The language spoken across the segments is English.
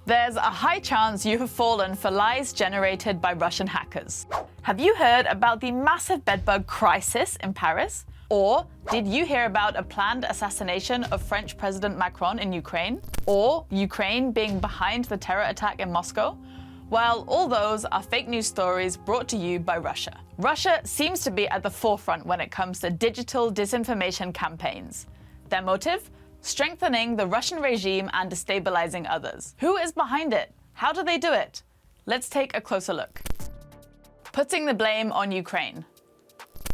There's a high chance you have fallen for lies generated by Russian hackers. Have you heard about the massive bedbug crisis in Paris? Or did you hear about a planned assassination of French President Macron in Ukraine? Or Ukraine being behind the terror attack in Moscow? Well, all those are fake news stories brought to you by Russia. Russia seems to be at the forefront when it comes to digital disinformation campaigns. Their motive? Strengthening the Russian regime and destabilizing others. Who is behind it? How do they do it? Let's take a closer look. Putting the blame on Ukraine.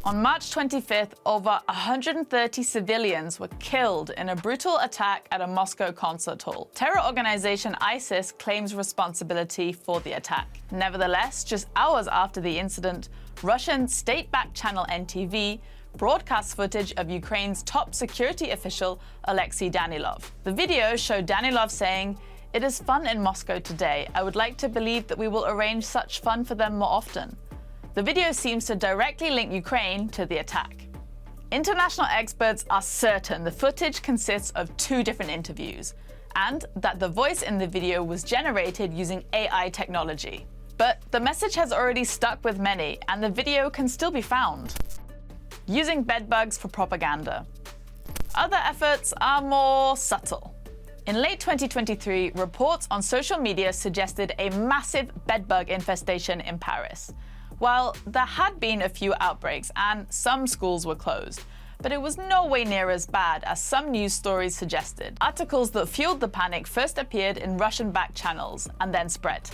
On March 25th, over 130 civilians were killed in a brutal attack at a Moscow concert hall. Terror organization ISIS claims responsibility for the attack. Nevertheless, just hours after the incident, Russian state-backed channel NTV broadcast footage of Ukraine's top security official, Alexei Danilov. The video showed Danilov saying, "It is fun in Moscow today. I would like to believe that we will arrange such fun for them more often." The video seems to directly link Ukraine to the attack. International experts are certain the footage consists of two different interviews, and that the voice in the video was generated using AI technology. But the message has already stuck with many, and the video can still be found. Using bedbugs for propaganda. Other efforts are more subtle. In late 2023, reports on social media suggested a massive bedbug infestation in Paris. While there had been a few outbreaks and some schools were closed, but it was no way near as bad as some news stories suggested. Articles that fueled the panic first appeared in Russian-backed channels and then spread.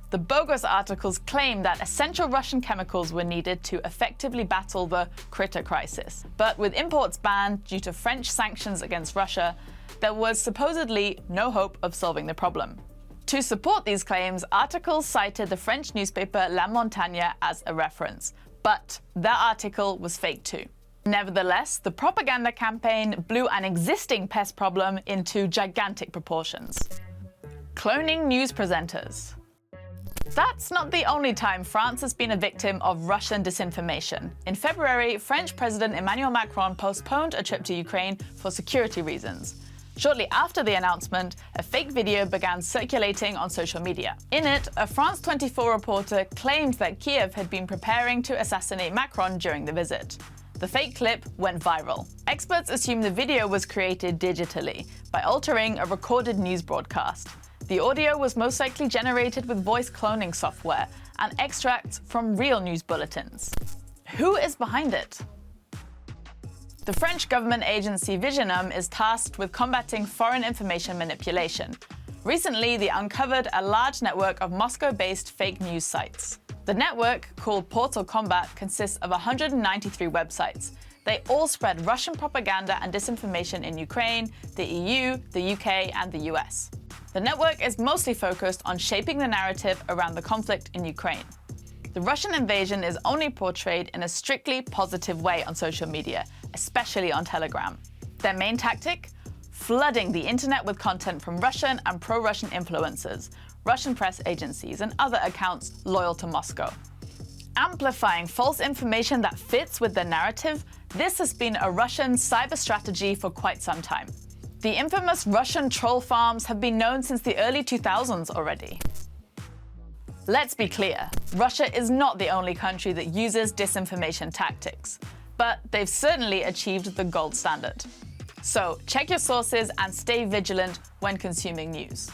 The bogus articles claimed that essential Russian chemicals were needed to effectively battle the critter crisis. But with imports banned due to French sanctions against Russia, there was supposedly no hope of solving the problem. To support these claims, articles cited the French newspaper La Montagne as a reference, but that article was fake too. Nevertheless, the propaganda campaign blew an existing pest problem into gigantic proportions. Cloning news presenters. That's not the only time France has been a victim of Russian disinformation. In February, French President Emmanuel Macron postponed a trip to Ukraine for security reasons. Shortly after the announcement, a fake video began circulating on social media. In it, a France 24 reporter claimed that Kiev had been preparing to assassinate Macron during the visit. The fake clip went viral. Experts assume the video was created digitally by altering a recorded news broadcast. The audio was most likely generated with voice cloning software and extracts from real news bulletins. Who is behind it? The French government agency Viginum is tasked with combating foreign information manipulation. Recently, they uncovered a large network of Moscow-based fake news sites. The network, called Portal Combat, consists of 193 websites. They all spread Russian propaganda and disinformation in Ukraine, the EU, the UK, and the US. The network is mostly focused on shaping the narrative around the conflict in Ukraine. The Russian invasion is only portrayed in a strictly positive way on social media, especially on Telegram. Their main tactic? Flooding the internet with content from Russian and pro-Russian influencers, Russian press agencies, and other accounts loyal to Moscow. Amplifying false information that fits with the narrative, this has been a Russian cyber strategy for quite some time. The infamous Russian troll farms have been known since the early 2000s already. Let's be clear, Russia is not the only country that uses disinformation tactics, but they've certainly achieved the gold standard. So check your sources and stay vigilant when consuming news.